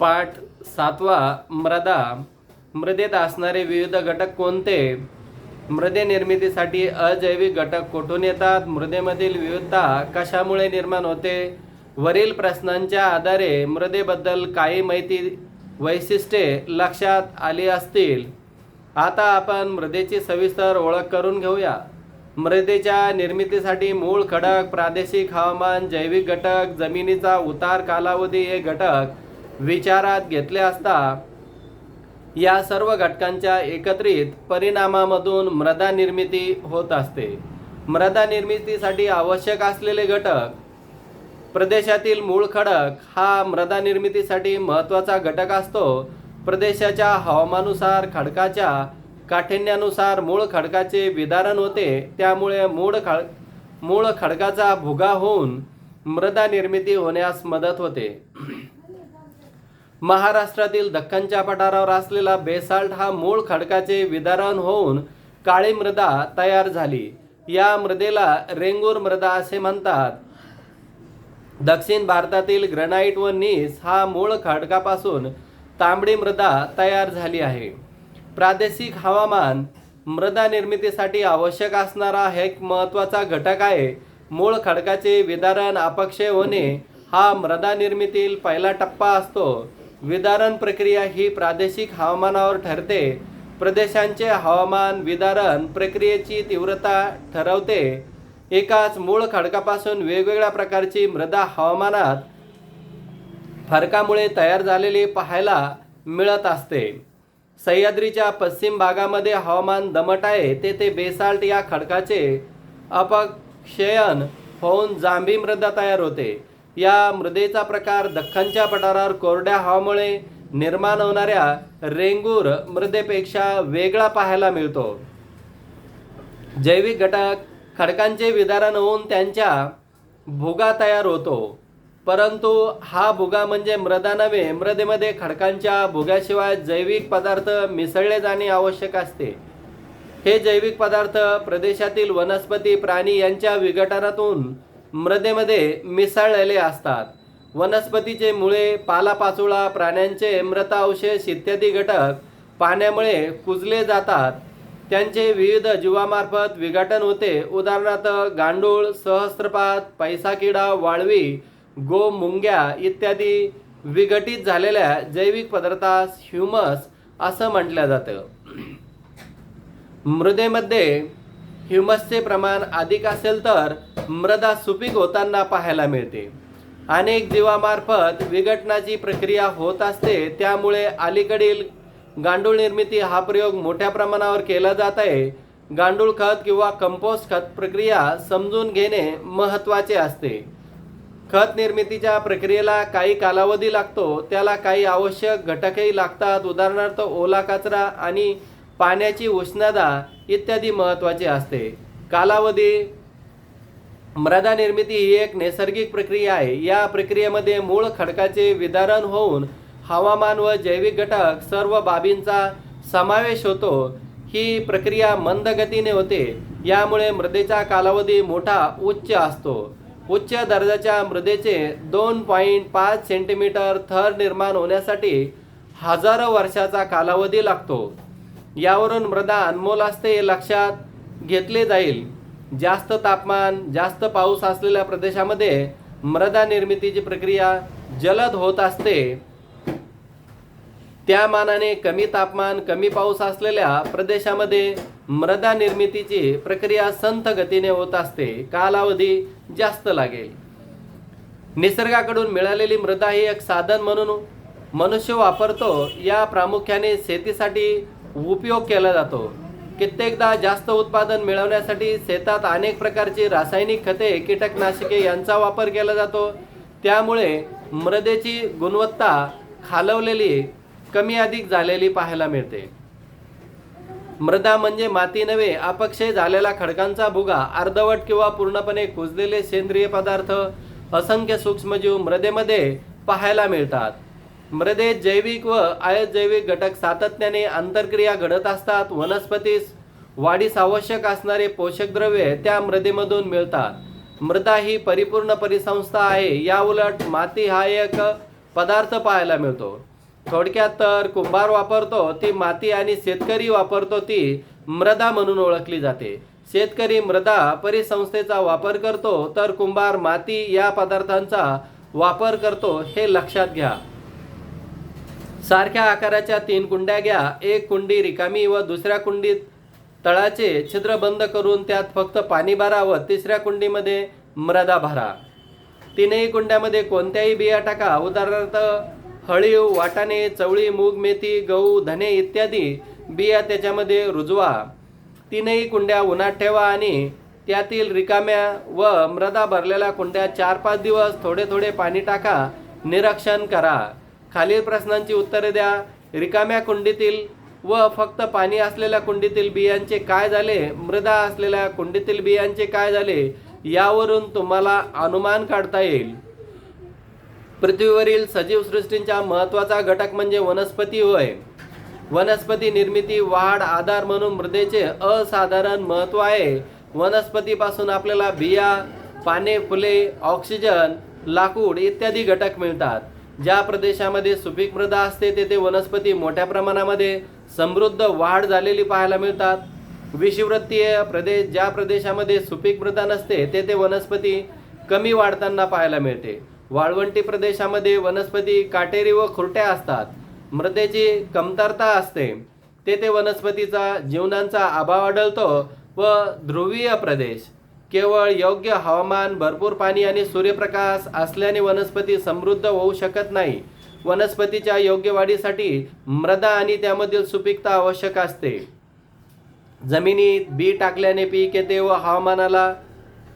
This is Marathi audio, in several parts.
पाठ 7वा मृदा. मृदेत असणारे विविध घटक कोणते? मृदे निर्मितीसाठी अजैविक घटक कुठून येतात? मृदेमधील विविधता कशामुळे निर्माण होते? वरील प्रश्नांच्या आधारे मृदेबद्दल काही माहिती वैशिष्ट्ये लक्षात आली असतील. आता आपण मृदेची सविस्तर ओळख करून घेऊया. मृदेच्या निर्मितीसाठी मूळ खडक, प्रादेशिक हवामान, जैविक घटक, जमिनीचा उतार कालावधी हे घटक विचारात घेतले असता या सर्व घटकांच्या एकत्रित परिणामामधून मृदा निर्मिती होत असते. मृदा निर्मितीसाठी आवश्यक असलेले घटक. प्रदेशातील मूळ खडक हा मृदा निर्मितीसाठी महत्त्वाचा घटक असतो. प्रदेशाच्या हवामानानुसार खडकाच्या काठिण्यानुसार मूळ खडकाचे विदारण होते. त्यामुळे मूळ खडकाचा भुगा होऊन मृदा निर्मिती होण्यास मदत होते. महाराष्ट्रातील दख्खनच्या पठारावर असलेला बेसाल्ट हा मूळ खडकाचे विदारण होऊन काळी मृदा तयार झाली. या मृदेला रेंगूर मृदा असे म्हणतात. दक्षिण भारतातील ग्रनाइट व नीस हा मूळ खडकापासून तांबडी मृदा तयार झाली आहे. प्रादेशिक हवामान मृदा निर्मितीसाठी आवश्यक असणारा एक महत्त्वाचा घटक आहे. मूळ खडकाचे विदारण अपक्षय होणे हा मृदा निर्मितीतील पहिला टप्पा असतो. विदारण प्रक्रिया ही प्रादेशिक हवामानावर ठरते. प्रदेशांचे हवामान विदारण प्रक्रियेची तीव्रता ठरवते. एकाच मूळ खडकापासून वेगवेगळ्या प्रकारची मृदा हवामानात फरकामुळे तयार झालेली पाहायला मिळत असते. सह्याद्रीच्या पश्चिम भागामध्ये हवामान दमट आहे. तेथे बेसाल्ट या खडकाचे अपक्षयन होऊन जांभी मृदा तयार होते. या मृदेचा प्रकार दख्खनच्या पठारावर कोरड्या हवामुळे निर्माण होणाऱ्या रेंगूर मृदेपेक्षा वेगळा पाहायला मिळतो. जैविक घटक खडकांचे विदारण होऊन त्यांच्या भुगा तयार होतो. परंतु हा भुगा म्हणजे मृदा नव्हे. मृदेमध्ये खडकांच्या भुग्याशिवाय जैविक पदार्थ मिसळले जाणे आवश्यक असते. हे जैविक पदार्थ प्रदेशातील वनस्पती, प्राणी यांच्या विघटनातून मृदेमध्ये मिसळलेले असतात. वनस्पतीचे मुळे, पालापाचोळा, प्राण्यांचे मृतावशेष इत्यादी घटक पाण्यामुळे कुजले जातात. त्यांचे विविध जीवामार्फत विघटन होते. उदाहरणार्थ गांडूळ, सहस्त्रपात, पैसा किडा, वाळवी, गो, मुंग्या इत्यादी विघटित झालेल्या जैविक पदार्थास ह्युमस असं म्हटलं जातं. मृदेमध्ये ह्युमसचे प्रमाण अधिक असेल तर मृदा सुपीक होताना पाहायला मिळते. अनेक जीवामार्फत विघटनाची प्रक्रिया होत असते. त्यामुळे अलीकडील गांडूळ निर्मिती हा प्रयोग मोठ्या प्रमाणावर केला जात आहे. गांडूळ खत किंवा कंपोस्ट खत प्रक्रिया समजून घेणे महत्त्वाचे असते. खत निर्मितीच्या प्रक्रियेला काही कालावधी लागतो. त्याला काही आवश्यक घटकही लागतात. उदाहरणार्थ ओला कचरा आणि पाण्याची उष्णता इत्यादी महत्त्वाचे असते. कालावधी. मृदा निर्मिती ही एक नैसर्गिक प्रक्रिया आहे. या प्रक्रियेमध्ये मूळ खडकाचे विदारण होऊन हवामान व जैविक घटक सर्व बाबींचा समावेश होतो. ही प्रक्रिया मंद गतीने होते. यामुळे मृदेचा कालावधी मोठा उच्च असतो. उच्च दर्जाच्या मृदेचे 2.5 सेंटीमीटर थर निर्माण होण्यासाठी हजारो वर्षाचा कालावधी लागतो. यावरून मृदा अनमोल असते हे लक्षात घेतले जाईल. जास्त तापमान, जास्त पाऊस असलेल्या प्रदेशामध्ये मृदा निर्मितीची प्रक्रिया जलद होत असते. त्या मानाने कमी तापमान, कमी पाऊस असलेल्या प्रदेशामध्ये मृदा निर्मितीची प्रक्रिया संथ गतीने होत असते. कालावधी जास्त लागेल. निसर्गाकडून मिळालेली मृदा ही एक साधन म्हणून मनुष्य वापरतो. या प्रामुख्याने शेतीसाठी उपयोग केला जातो. कित्येकदा जास्त उत्पादन मिळवण्यासाठी शेतात अनेक प्रकारची रासायनिक खते, कीटकनाशके यांचा वापर केला जातो. त्यामुळे मृदेची गुणवत्ता खालवलेली, कमी अधिक झालेली पाहायला मिळते. मृदा म्हणजे माती नव्हे, अपक्षय झालेला खडकांचा भुगा, अर्धवट किंवा पूर्णपणे कुजलेले सेंद्रिय पदार्थ, असंख्य सूक्ष्मजीव मृदेमध्ये पाहायला मिळतात. मृदेत जैविक व अजैविक घटक सातत्याने आंतरक्रिया घडत असतात. वनस्पतीस वाढीस आवश्यक असणारे पोषक द्रव्ये त्या मृदेमधून मिळतात. मृदा ही परिपूर्ण परिसंस्था आहे. याउलट माती हा एक पदार्थ पाहायला मिळतो. थोडक्यात तर कुंभार वापरतो ती माती आणि शेतकरी वापरतो ती मृदा म्हणून ओळखली जाते. शेतकरी मृदा परिसंस्थेचा वापर करतो तर कुंभार माती या पदार्थांचा वापर करतो, हे लक्षात घ्या. सारख्या आकाराच्या 3 कुंड्या घ्या. एक कुंडी रिकामी व दुसऱ्या कुंडीत तळाचे छिद्र बंद करून त्यात फक्त पाणी भरा व तिसऱ्या कुंडीमध्ये मृदा भरा. तीनही कुंड्यामध्ये कोणत्याही बिया टाका. उदाहरणार्थ हळीव, वाटाणे, चवळी, मूग, मेथी, गहू, धने इत्यादी बिया त्याच्यामध्ये रुजवा. तीनही कुंड्या उन्हात ठेवा आणि त्यातील रिकाम्या व मृदा भरलेल्या कुंड्या 4-5 दिवस थोडे थोडे पाणी टाका. निरीक्षण करा. खालील प्रश्नांची उत्तरे द्या. रिकाम्या कुंडीतील व फक्त पाणी असलेल्या कुंडीतील बियांचे काय झाले? मृदा असलेल्या कुंडीतील बियांचे काय झाले? यावरून तुम्हाला अनुमान काढता येईल. पृथ्वीवरील सजीव सृष्टींचा महत्त्वाचा घटक म्हणजे वनस्पती होय. वनस्पती निर्मिती, वाढ, आधार म्हणून मृदेचे असाधारण महत्त्व आहे. वनस्पतीपासून आपल्याला बिया, पाने, फुले, ऑक्सिजन, लाकूड इत्यादी घटक मिळतात. ज्या प्रदेशामध्ये सुपीक मृदा असते तेथे वनस्पती मोठ्या प्रमाणामध्ये समृद्ध वाढ झालेली पाहायला मिळतात. विषुववृत्तीय प्रदेश, ज्या प्रदेशामध्ये सुपीक मृदा नसते तेथे वनस्पती कमी वाढताना पाहायला मिळते. वाळवंटी प्रदेशामध्ये वनस्पती काटेरी व खुरट्या असतात. मृदेची कमतरता असते तेथे वनस्पतीचा जीवनाचा अभाव आढळतो. व ध्रुवीय प्रदेश, केवळ योग्य हवामान, भरपूर पाणी आणि सूर्यप्रकाश असल्याने वनस्पती समृद्ध होऊ शकत नाही. वनस्पतीच्या योग्य वाढीसाठी मृदा आणि त्यामधील सुपीकता आवश्यक असते. जमिनीत बी टाकल्याने पीक येते व हवामानाला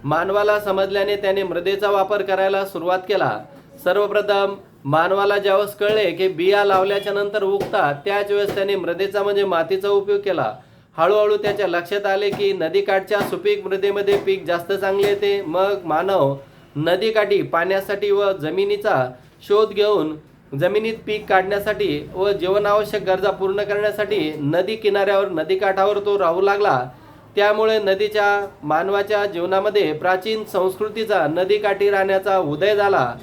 मानवाला समजल्याने त्याने मृदेचा वापर करायला सुरुवात केला. सर्वप्रथम मानवाला ज्यावेळेस कळले की बिया लावल्याच्या नंतर उगतात त्याच वेळेस त्याने मृदेचा म्हणजे मातीचा उपयोग केला. हळूहळू त्याच्या लक्षात आले की नदीकाठच्या सुपीक मृदेमध्ये पीक जास्त चांगले येते. मग मानव नदीकाठी पाण्यासाठी व जमिनीचा शोध घेऊन जमिनीत पीक काढण्यासाठी व जीवनावश्यक गरजा पूर्ण करण्यासाठी नदी किनाऱ्यावर, नदीकाठावर तो राहू लागला. त्यामुळे नदीच्या मानवाच्या जीवनामध्ये प्राचीन संस्कृतीचा नदीकाठी राहण्याचा उदय झाला.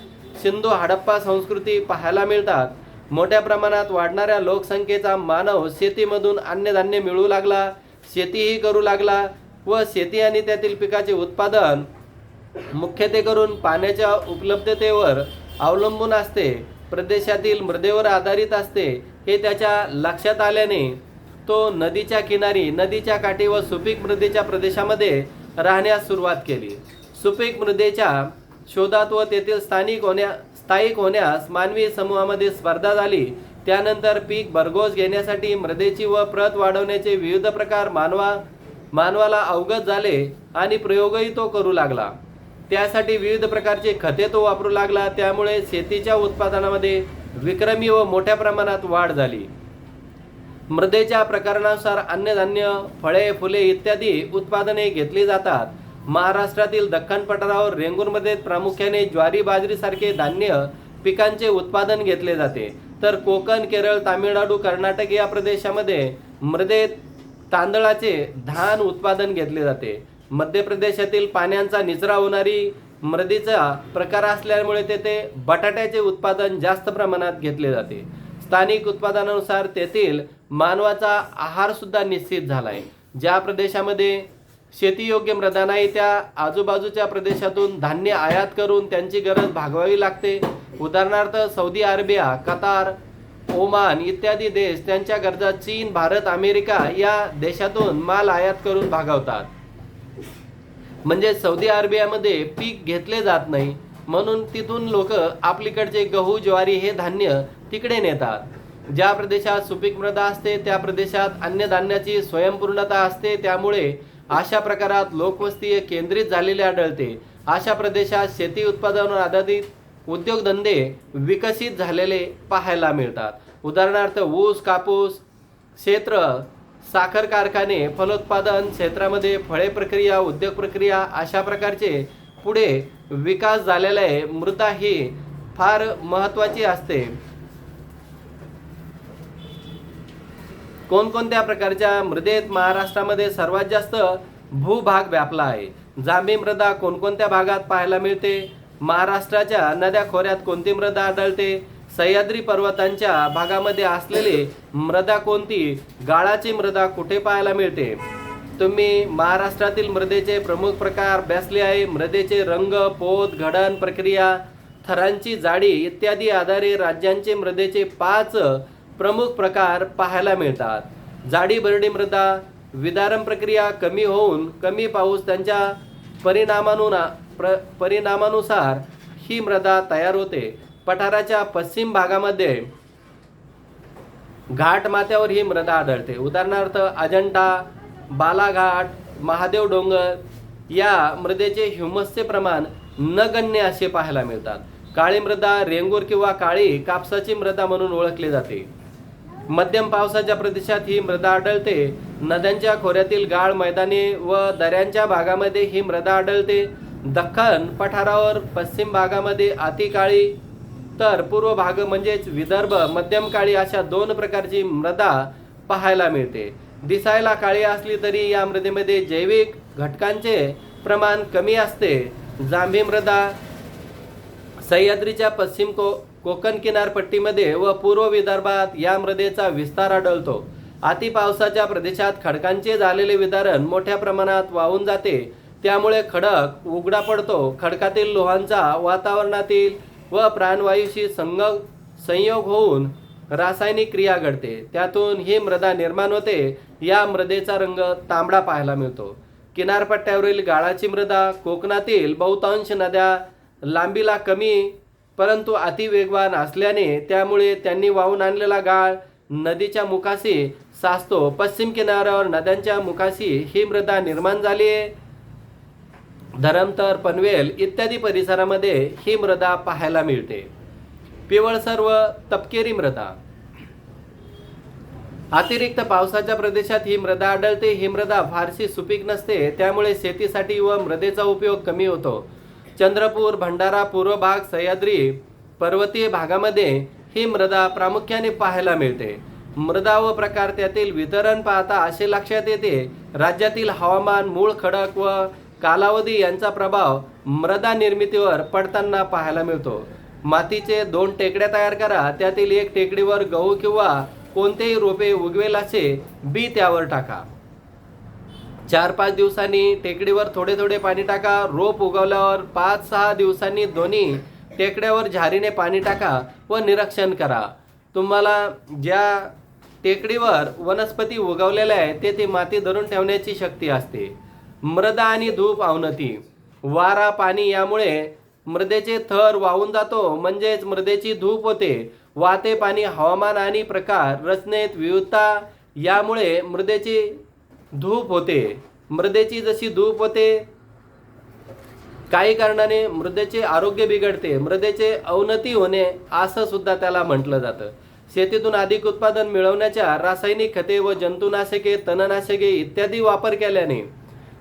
सिंधू हडप्पा संस्कृती पाहायला मिळतात. मोठ्या प्रमाणात वाढणाऱ्या लोकसंख्येचा मानव शेतीमधून अन्नधान्य मिळवू लागला, शेतीही करू लागला व शेती आणि त्यातील पिकाचे उत्पादन मुख्यत्वेकरून पाण्याच्या उपलब्धतेवर अवलंबून असते, प्रदेशातील मृदेवर आधारित असते. हे त्याच्या लक्षात आल्याने तो नदीच्या किनारी, नदीच्या काठी व सुपीक मृदेच्या प्रदेशामध्ये राहण्यास सुरुवात केली. सुपीक मृदेच्या शोधात व तेथील स्थायिक होण्यास मानवी समूहामध्ये स्पर्धा झाली. त्यानंतर पीक भरघोस घेण्यासाठी मृदेची व प्रत वाढवण्याचे विविध प्रकार मानवाला अवगत झाले आणि प्रयोगही तो करू लागला. त्यासाठी विविध प्रकारचे खते तो वापरू लागला. त्यामुळे शेतीच्या उत्पादनामध्ये विक्रमी व मोठ्या प्रमाणात वाढ झाली. मृदेच्या प्रकारानुसार अन्नधान्य, फळे, फुले इत्यादी उत्पादने घेतली जातात. महाराष्ट्रातील दख्खन पठारावर रेंगूरमध्ये प्रामुख्याने ज्वारी, बाजरी सारखे धान्य पिकांचे उत्पादन घेतले जाते. तर कोकण, केरळ, तामिळनाडू, कर्नाटक या प्रदेशामध्ये मृदेत तांदळाचे धान उत्पादन घेतले जाते. मध्य प्रदेशातील पाण्याचा निचरा होणारी मृदेचा प्रकार असल्यामुळे तेथे बटाट्याचे उत्पादन जास्त प्रमाणात घेतले जाते. स्थानिक उत्पादनानुसार तेथील मानवाचा आहार सुद्धा निश्चित झाला आहे. ज्या प्रदेशामध्ये शेतीयोग्य मृदा नाही त्या आजूबाजूच्या प्रदेशातून धान्य आयात करून त्यांची गरज भागवावी लागते. उदाहरणार्थ सौदी अरेबिया, कतार, ओमान इत्यादी देश त्यांच्या गरजा चीन, भारत, अमेरिका या देशातून माल आयात करून भागवतात. म्हणजे सौदी अरेबियामध्ये पीक घेतले जात नाही म्हणून तिथून लोक आपलीकडचे गहू, ज्वारी हे धान्य तिकडे नेतात. ज्या प्रदेशात सुपीक मृदा असते त्या प्रदेशात अन्नधान्याची स्वयंपूर्णता असते. त्यामुळे अशा प्रकारात लोकवस्ती केंद्रित झालेली आढळते. अशा प्रदेशात शेती उत्पादनावर आधारित उद्योगधंदे विकसित झालेले पाहायला मिळतात. उदाहरणार्थ ऊस, कापूस क्षेत्र, साखर कारखाने, फलोत्पादन क्षेत्रामध्ये फळे प्रक्रिया, उद्योग प्रक्रिया अशा प्रकारचे पुढे विकास झालेला आहे. मृदा ही फार महत्त्वाची असते. कोणकोणत्या प्रकारच्या मृदेत महाराष्ट्रामध्ये सर्वात जास्त भूभाग व्यापला आहे? जांभी मृदा कोणकोणत्या भागात पाहायला मिळते? महाराष्ट्राच्या नद्या खोऱ्यात कोणती मृदा आढळते? सह्याद्री पर्वतांच्या भागामध्ये असलेली मृदा कोणती? गाळाची मृदा कुठे पाहायला मिळते? तुम्ही महाराष्ट्रातील मृदेचे प्रमुख प्रकार अभ्यासले आहे. मृदेचे रंग, पोत, घडण प्रक्रिया, थरांची जाडी इत्यादी आधारे राज्यांचे मृदेचे 5 प्रमुख प्रकार पाहायला मिळतात. जाडी भरडी मृदा, विदारम प्रक्रिया, कमी होऊन कमी पाऊस त्यांच्या परिणामानुसार ही मृदा तयार होते. पठाराच्या पश्चिम भागामध्ये घाट माथ्यावर ही मृदा आढळते. उदाहरणार्थ अजंठा, बालाघाट, महादेव डोंगर या मृदेचे ह्युमसचे प्रमाण नगण्य असे पाहायला मिळतात. काळी मृदा, रेंगूर किंवा काळी कापसाची मृदा म्हणून ओळखली जाते. मध्यम पावसाच्या प्रदेशात ही मृदा आढळते. नद्यांच्या खोऱ्यातील गाळ मैदानी व दऱ्यांच्या भागामध्ये ही मृदा आढळते. दख्खन पठारावर पश्चिम भागामध्ये अति काळी तर पूर्व भाग म्हणजेच विदर्भ मध्यम काळी अशा 2 प्रकारची मृदा पाहायला मिळते. दिसायला काळी असली तरी या मृदेमध्ये जैविक घटकांचे प्रमाण कमी असते. जांभी मृदा सह्याद्रीच्या पश्चिम कोकण किनारपट्टीमध्ये व पूर्व विदर्भात या मृदेचा विस्तार आढळतो. अति पावसाच्या प्रदेशात खडकांचे झालेले विदारण मोठ्या प्रमाणात वाहून जाते. त्यामुळे खडक उघडा पडतो. खडकातील लोहांचा वातावरणातील व प्राणवायूशी संयोग होऊन रासायनिक क्रिया घडते. त्यातून ही मृदा निर्माण होते. या मृदेचा रंग तांबडा पाहायला मिळतो. किनारपट्ट्यावरील गाळाची मृदा कोकणातील बहुतांश नद्या लांबीला कमी परंतु अति वेगवान असल्याने त्यामुळे त्यांनी वाहून आणलेला गाळ नदीच्या मुखाशी साचतो. पश्चिम किनाऱ्यावर नद्यांच्या मुखाशी ही मृदा निर्माण झाली आहे. धरमतर, पनवेल इत्यादी परिसरामध्ये ही मृदा पाहायला मिळते. पिवळसर व तपकिरी मृदा अतिरिक्त पावसाच्या प्रदेशात ही मृदा आढळते. ही मृदा फारशी सुपीक नसते. त्यामुळे शेतीसाठी व मृदेचा उपयोग कमी होतो. चंद्रपूर, भंडारा, पूर्व भाग, सह्याद्री पर्वतीय भागामध्ये ही मृदा प्रामुख्याने पाहायला मिळते. मृदा व प्रकार त्यातील वितरण पाहता असे लक्षात येते राज्यातील हवामान, मूळ खडक व कालावधी यांचा प्रभाव मृदा निर्मितीवर पडताना पाहायला मिळतो. मातीचे 2 टेकड्या तयार करा. त्यातील एक टेकडीवर गहू किंवा कोणतेही रोपे उगवेल असे बी त्यावर टाका. 4-5 दिवसांनी टेकडीवर थोडे थोडे पाणी टाका. रोप उगवल्यावर 5-6 दिवसांनी दोन्ही टेकड्यावर झारीने पाणी टाका व निरीक्षण करा. तुम्हाला ज्या टेकडीवर वनस्पती उगवलेल्या आहे तेथे माती धरून ठेवण्याची शक्ती असते. मृदा आणि धूप अवनती, वारा, पाणी यामुळे मृदेचे थर वाहून जातो म्हणजेच मृदेची धूप होते. वाहते पाणी, हवामान आणि प्रकार रचनेत विविधता यामुळे मृदेची धूप होते. मृदेची जशी धूप होते काही कारणाने मृदेचे आरोग्य बिघडते. मृदेचे अवनती होणे असं सुद्धा त्याला म्हटलं जातं. शेतीतून अधिक उत्पादन मिळवण्याच्या रासायनिक खते व जंतुनाशके, तणनाशके इत्यादी वापर केल्याने,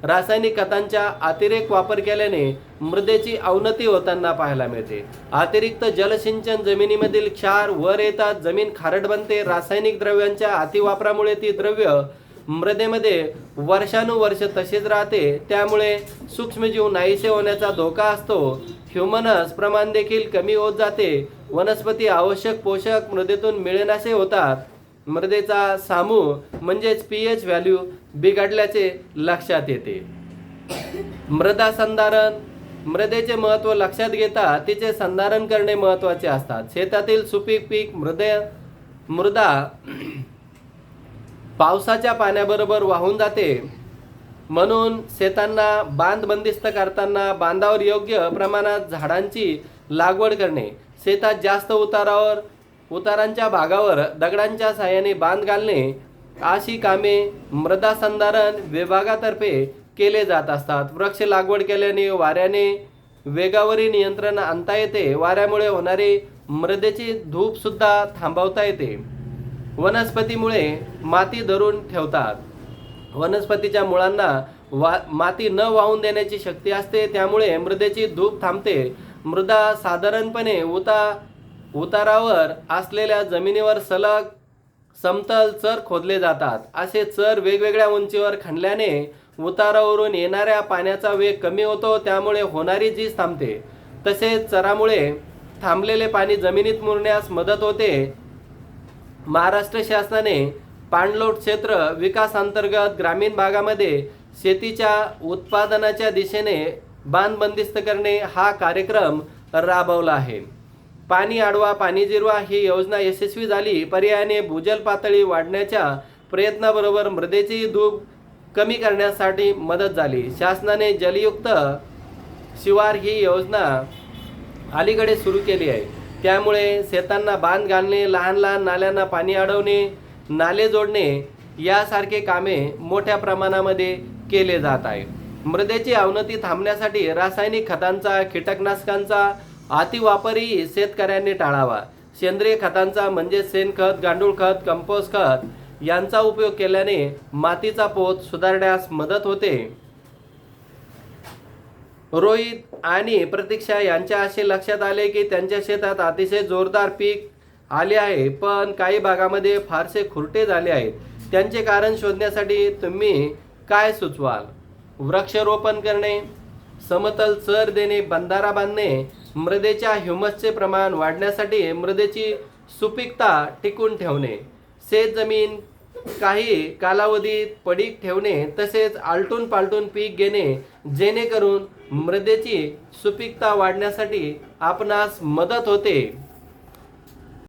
रासायनिक खतांचा अतिरेक वापर केल्याने मृदेची अवनती होताना पाहायला मिळते. अतिरिक्त जलसिंचन जमिनीमधील क्षार वर येतात. जमीन खारट बनते. रासायनिक द्रव्यांच्या अतिवापरामुळे ती द्रव्य मृदेमध्ये वर्षानुवर्ष तसेच राहते. त्यामुळे सूक्ष्मजीव नाहीसे होण्याचा धोका असतो. ह्युमनस प्रमाण देखील कमी होत जाते. वनस्पती आवश्यक पोषक मृदेतून मिळेनासे होतात. मृदेचा सामूह म्हणजेच पीएच व्हॅल्यू बिघडल्याचे लक्षात येते. मृदा संधारण, मृदेचे महत्त्व लक्षात घेता तिचे संधारण करणे महत्त्वाचे असतात. शेतातील सुपीक पीक मृदा पावसाच्या पाण्याबरोबर वाहून जाते. म्हणून शेतांना बांध बंदिस्त करताना बांधावर योग्य प्रमाणात झाडांची लागवड करणे, शेतात जास्त उतारांच्या भागावर दगडांच्या साहाय्याने बांध घालणे अशी कामे मृदा संधारण विभागातर्फे केले जात असतात. वृक्ष लागवड केल्याने वाऱ्याने वेगावरील नियंत्रण आणता येते. वाऱ्यामुळे होणारी मृदेची धूप सुद्धा थांबवता येते. वनस्पतीमुळे माती धरून ठेवतात. वनस्पतीच्या मुळांना माती न वाहून देण्याची शक्ती असते. त्यामुळे मृदेची धूप थांबते. मृदा साधारणपणे उतारावर असलेल्या जमिनीवर सलग समतल चर खोदले जातात. असे चर वेगवेगळ्या उंचीवर खणल्याने उतारावरून येणाऱ्या पाण्याचा वेग कमी होतो. त्यामुळे होणारी झीज थांबते. तसेच चरामुळे थांबलेले पाणी जमिनीत मुरण्यास मदत होते. महाराष्ट्र शासनाने पाणलोट क्षेत्र विकास अंतर्गत ग्रामीण भागामध्ये शेतीच्या उत्पादनाच्या दिशेने बांध बंदिस्त करणे हा कार्यक्रम राबवला आहे. पाणी अडवा पाणी जिरवा ही योजना यशस्वी झाली. पर्यायाने भूजल पातळी वाढण्याच्या प्रयत्नाबरोबर मृदेची धूप कमी करण्यासाठी मदत झाली. शासनाने जलयुक्त शिवार ही योजना अलीकडे सुरू केली आहे. त्यामुळे शेतांना बांध घालणे, लहान लहान नाल्यांना पाणी अडवणे, नाले जोडणे यासारखे कामे मोठ्या प्रमाणामध्ये केले जात आहे. मृदेची अवनती थांबण्यासाठी रासायनिक खतांचा, कीटकनाशकांचा अतिवापरही शेतकऱ्यांनी टाळावा. सेंद्रिय खतांचा म्हणजे शेणखत, गांडूळ खत, कंपोस्ट खत यांचा उपयोग केल्याने मातीचा पोत सुधारण्यास मदत होते. रोहित आणि प्रतीक्षा यांच्या असे लक्षात आले की त्यांच्या शेतात अतिशय जोरदार पीक आले आहे, पण काही भागामध्ये फारसे खुरटे झाले आहेत. त्यांचे कारण शोधण्यासाठी तुम्ही काय सुचवाल? वृक्षारोपण करणे, समतल चर देणे, बंधारा बांधणे, मृदेच्या ह्युमसचे प्रमाण वाढण्यासाठी मृदेची सुपीकता टिकून ठेवणे, शेतजमीन काही कालावधीत पडीक ठेवणे, तसेच आलटून पालटून पीक घेणे, जेणेकरून मृदेची सुपीकता वाढण्यासाठी आपणास मदत होते.